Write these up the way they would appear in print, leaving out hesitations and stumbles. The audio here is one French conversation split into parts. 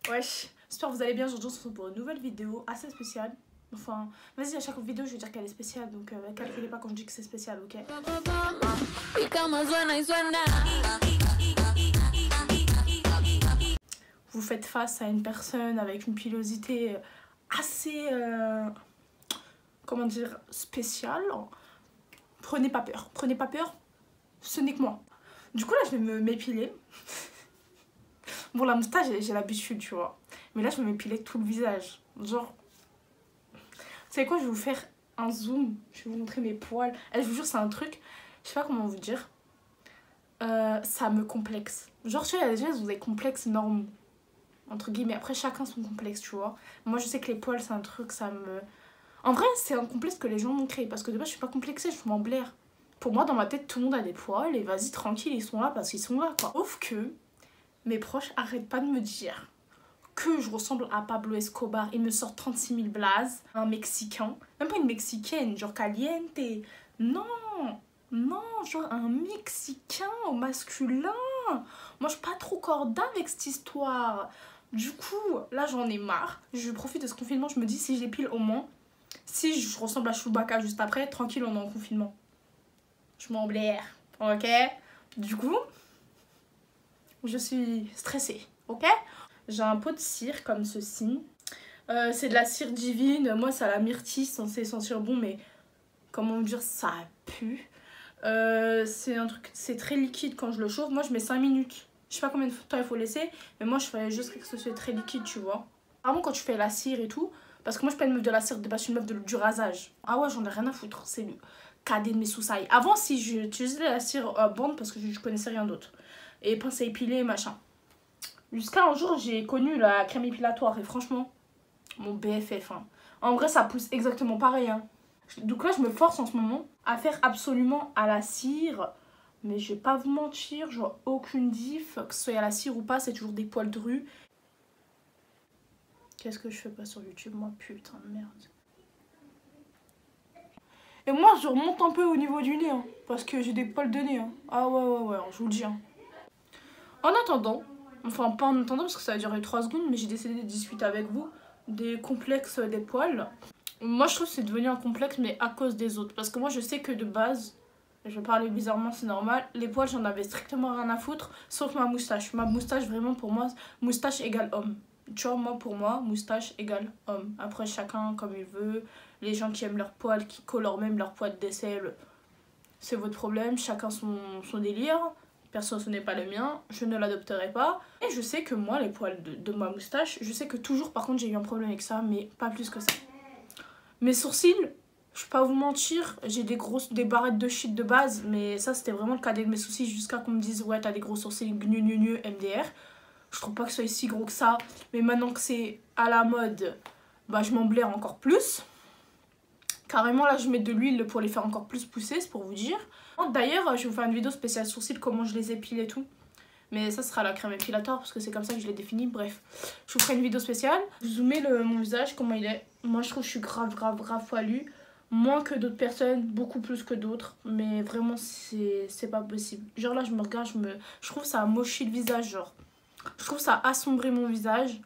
Wesh, j'espère que vous allez bien. Aujourd'hui on se retrouve pour une nouvelle vidéo assez spéciale. Enfin, vas-y, à chaque vidéo je vais dire qu'elle est spéciale, donc calculez pas quand je dis que c'est spécial, ok? Vous faites face à une personne avec une pilosité assez, comment dire, spéciale. Prenez pas peur, ce n'est que moi. Du coup là je vais m'épiler. Bon, la moustache j'ai l'habitude, tu vois. Mais là je vais m'épiler tout le visage. Genre, vous savez quoi, je vais vous faire un zoom. Je vais vous montrer mes poils. Je vous jure, c'est un truc, je sais pas comment vous dire. Ça me complexe. Genre, tu vois, il y a des gens, vous avez complexe normes. Entre guillemets, après chacun son complexe, tu vois. Moi je sais que les poils c'est un truc, ça me... En vrai c'est un complexe que les gens m'ont créé. Parce que de base je suis pas complexée, je m'en blaire. Pour moi dans ma tête tout le monde a des poils et vas-y tranquille, ils sont là parce qu'ils sont là quoi. Sauf que mes proches arrêtent pas de me dire que je ressemble à Pablo Escobar. Ils me sortent 36 000 blazes. Un Mexicain. Même pas une Mexicaine, genre caliente. Non, non, genre un Mexicain au masculin. Moi, je suis pas trop corda avec cette histoire. Du coup, là, j'en ai marre. Je profite de ce confinement. Je me dis, si j'épile au moins, si je ressemble à Chewbacca juste après, tranquille, on est en confinement. Je m'en blaire, ok? Du coup, je suis stressée, ok? J'ai un pot de cire comme ceci. C'est de la cire divine. Moi, c'est à la myrtille, censé sentir bon, mais comment dire, ça pue. C'est un truc, c'est très liquide quand je le chauffe. Moi, je mets 5 minutes. Je sais pas combien de temps il faut laisser, mais moi, je fais juste que ce soit très liquide, tu vois. Vraiment, quand tu fais la cire et tout, parce que moi, je suis pas une meuf de la cire, de base, je suis une meuf du rasage. Ah ouais, j'en ai rien à foutre. C'est le cadet de mes soussailles. Avant, si j'utilisais la cire bande parce que je connaissais rien d'autre. Et pince à épiler, machin. Jusqu'à un jour, j'ai connu la crème épilatoire et franchement, mon BFF. Hein. En vrai, ça pousse exactement pareil. Hein. Donc là, je me force en ce moment à faire absolument à la cire. Mais je vais pas vous mentir, je vois aucune diff. Que ce soit à la cire ou pas, c'est toujours des poils drus. Qu'est-ce que je fais pas sur YouTube, moi? Putain de merde. Et moi, je remonte un peu au niveau du nez. Hein, parce que j'ai des poils de nez. Hein. Ah ouais, je vous le dis. Hein. En attendant, enfin pas en attendant parce que ça va durer 3 secondes, mais j'ai décidé de discuter avec vous des complexes des poils. Moi je trouve que c'est devenu un complexe mais à cause des autres. Parce que moi je sais que de base, je vais parler bizarrement c'est normal, les poils j'en avais strictement rien à foutre, sauf ma moustache. Ma moustache vraiment pour moi, moustache égale homme. Tu vois, moi pour moi, moustache égale homme. Après chacun comme il veut, les gens qui aiment leurs poils, qui colorent même leurs poils d'aisselle, c'est votre problème, chacun son délire. Perso, ce n'est pas le mien, je ne l'adopterai pas. Et je sais que moi, les poils de ma moustache, je sais que toujours, par contre, j'ai eu un problème avec ça, mais pas plus que ça. Mes sourcils, je vais pas vous mentir, j'ai des barrettes de shit de base, mais ça, c'était vraiment le cadet de mes soucis jusqu'à qu'on me dise, ouais, t'as des gros sourcils, gnu, MDR. Je trouve pas que ce soit si gros que ça, mais maintenant que c'est à la mode, bah, je m'en blaire encore plus. Carrément, là, je mets de l'huile pour les faire encore plus pousser, c'est pour vous dire. D'ailleurs, je vais vous faire une vidéo spéciale sourcils, comment je les épile et tout. Mais ça sera la crème épilatoire parce que c'est comme ça que je l'ai défini. Bref, je vous ferai une vidéo spéciale. Je vous zoomez mon visage, comment il est. Moi, je trouve que je suis grave poilue. Moins que d'autres personnes, beaucoup plus que d'autres. Mais vraiment, c'est pas possible. Genre là, je me regarde, je trouve que ça a moché le visage, genre. Je trouve que ça a assombri mon visage.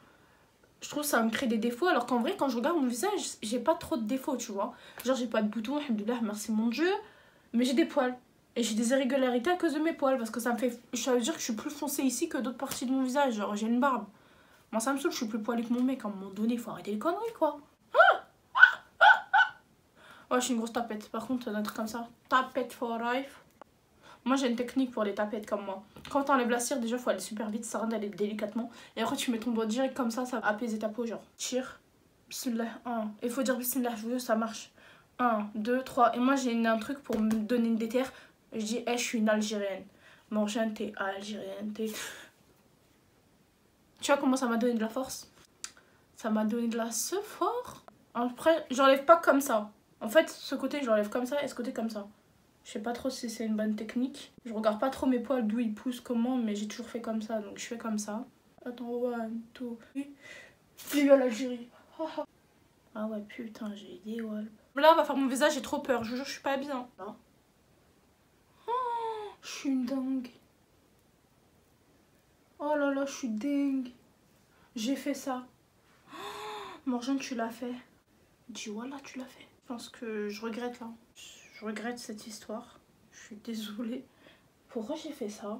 Je trouve que ça me crée des défauts alors qu'en vrai quand je regarde mon visage j'ai pas trop de défauts tu vois, genre j'ai pas de boutons, alhamdoulilah, merci mon dieu, mais j'ai des poils et j'ai des irrégularités à cause de mes poils parce que ça me fait, ça veut dire que je suis plus foncée ici que d'autres parties de mon visage, genre j'ai une barbe, moi ça me saoule, je suis plus poilée que mon mec à un moment donné, il faut arrêter les conneries quoi. Ouais, je suis une grosse tapette, par contre un truc comme ça, tapette for life. Moi j'ai une technique pour les tapettes comme moi. Quand t'enlèves la cire, déjà faut aller super vite, ça rend d'aller délicatement. Et après tu mets ton doigt direct comme ça va apaiser ta peau. Genre, tire, bismillah, 1. Il faut dire bismillah, je veux, ça marche. 1, 2, 3. Et moi j'ai un truc pour me donner une déterre. Je dis, je suis une Algérienne. Morgane, t'es algérienne, t'es. Tu vois comment ça m'a donné de la force? Ça m'a donné de la fort. Après, j'enlève pas comme ça. En fait, ce côté, je l'enlève comme ça et ce côté comme ça. Je sais pas trop si c'est une bonne technique. Je regarde pas trop mes poils d'où ils poussent, comment, mais j'ai toujours fait comme ça, donc je fais comme ça. Attends, 1, 2, vive l'Algérie. Ah ouais, putain, j'ai des walls. Là, on va faire mon visage, j'ai trop peur, je vous jure, je suis pas bien. Oh, je suis une dingue. Oh là là, je suis dingue. J'ai fait ça. Morgane, tu l'as fait. Dis voilà, tu l'as fait. Je pense que je regrette là. Je regrette cette histoire. Je suis désolée. Pourquoi j'ai fait ça?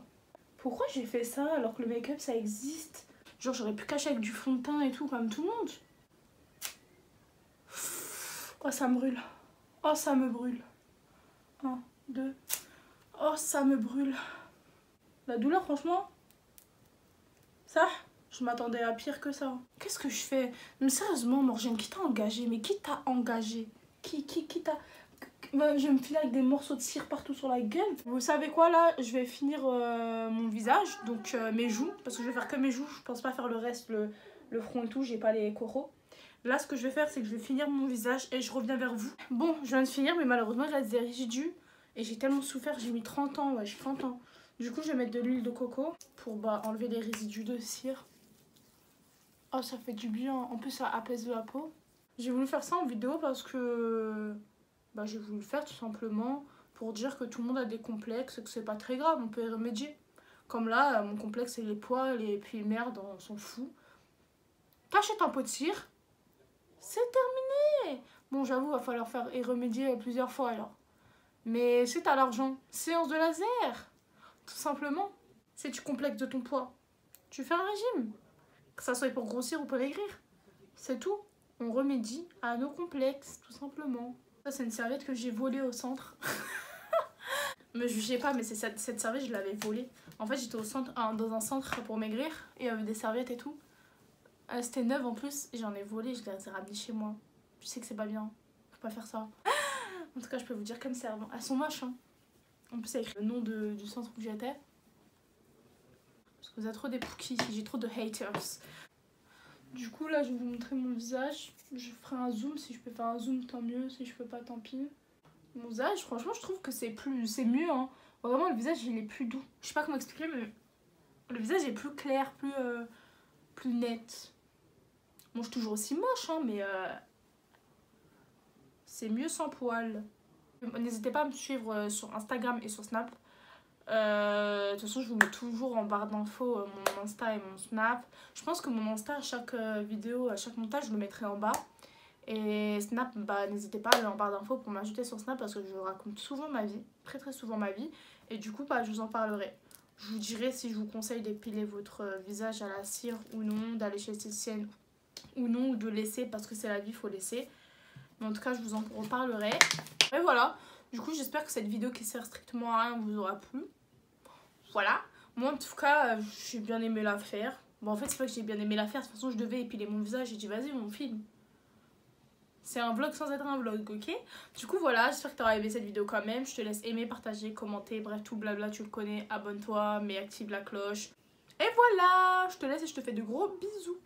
Pourquoi j'ai fait ça alors que le make-up ça existe? Genre j'aurais pu cacher avec du fond de teint et tout comme tout le monde. Oh ça me brûle. Oh ça me brûle. 1, 2. Oh ça me brûle. La douleur franchement. Ça, je m'attendais à pire que ça. Qu'est-ce que je fais? Mais sérieusement Morgane, qui t'a engagé? Mais qui t'a engagé? Qui t'a... Je vais me filer avec des morceaux de cire partout sur la gueule. Vous savez quoi là? Je vais finir mon visage, donc mes joues, parce que je vais faire que mes joues. Je pense pas faire le reste, le front et tout, j'ai pas les coraux. Là ce que je vais faire c'est que je vais finir mon visage et je reviens vers vous. Bon, je viens de finir mais malheureusement il reste des résidus. Et j'ai tellement souffert, j'ai mis 30 ans, ouais j'ai 30 ans. Du coup je vais mettre de l'huile de coco pour enlever les résidus de cire. Oh ça fait du bien, en plus ça apaise la peau. J'ai voulu faire ça en vidéo parce que... j'ai voulu le faire tout simplement pour dire que tout le monde a des complexes et que c'est pas très grave, on peut y remédier. Comme là, mon complexe c'est les poils et puis merde, on s'en fout. T'achètes un pot de cire, c'est terminé. Bon j'avoue, va falloir faire y remédier plusieurs fois alors. Mais si t'as l'argent, séance de laser, tout simplement. Si tu complexes de ton poids, tu fais un régime. Que ça soit pour grossir ou pour maigrir, c'est tout. On remédie à nos complexes, tout simplement. Ça c'est une serviette que j'ai volée au centre. Me jugez pas mais c'est cette serviette je l'avais volée. En fait j'étais au centre, dans un centre pour maigrir et il y avait des serviettes et tout. C'était neuve en plus et j'en ai volé, je les ai ramenées chez moi. Je sais que c'est pas bien, faut pas faire ça. En tout cas je peux vous dire comme c'est, elles sont moches hein. En plus c'est écrit le nom du centre où j'étais. Parce que vous êtes trop des pookies, j'ai trop de haters. Du coup là je vais vous montrer mon visage. Je ferai un zoom, si je peux faire un zoom tant mieux, si je peux pas tant pis. Mon visage franchement je trouve que c'est mieux hein. Vraiment le visage il est plus doux. Je sais pas comment expliquer mais le visage est plus clair, plus net. Bon je suis toujours aussi moche hein mais c'est mieux sans poils. N'hésitez pas à me suivre sur Instagram et sur Snap. De toute façon je vous mets toujours en barre d'infos mon Insta et mon Snap. Je pense que mon Insta à chaque vidéo, à chaque montage je le mettrai en bas. Et Snap, n'hésitez pas à aller en barre d'infos pour m'ajouter sur Snap parce que je raconte souvent ma vie, très souvent ma vie. Et du coup je vous en parlerai. Je vous dirai si je vous conseille d'épiler votre visage à la cire ou non, d'aller chez l'esthéticienne ou non, ou de laisser parce que c'est la vie, il faut laisser. Mais en tout cas je vous en reparlerai. Et voilà, du coup j'espère que cette vidéo qui sert strictement à rien vous aura plu. Voilà, moi en tout cas j'ai bien aimé la faire. Bon en fait c'est pas que j'ai bien aimé la faire, de toute façon je devais épiler mon visage, j'ai dit vas-y on filme. C'est un vlog sans être un vlog, ok? Du coup voilà, j'espère que t'auras aimé cette vidéo quand même. Je te laisse aimer, partager, commenter, bref tout blabla tu le connais. Abonne-toi, mais active la cloche. Et voilà, je te laisse et je te fais de gros bisous.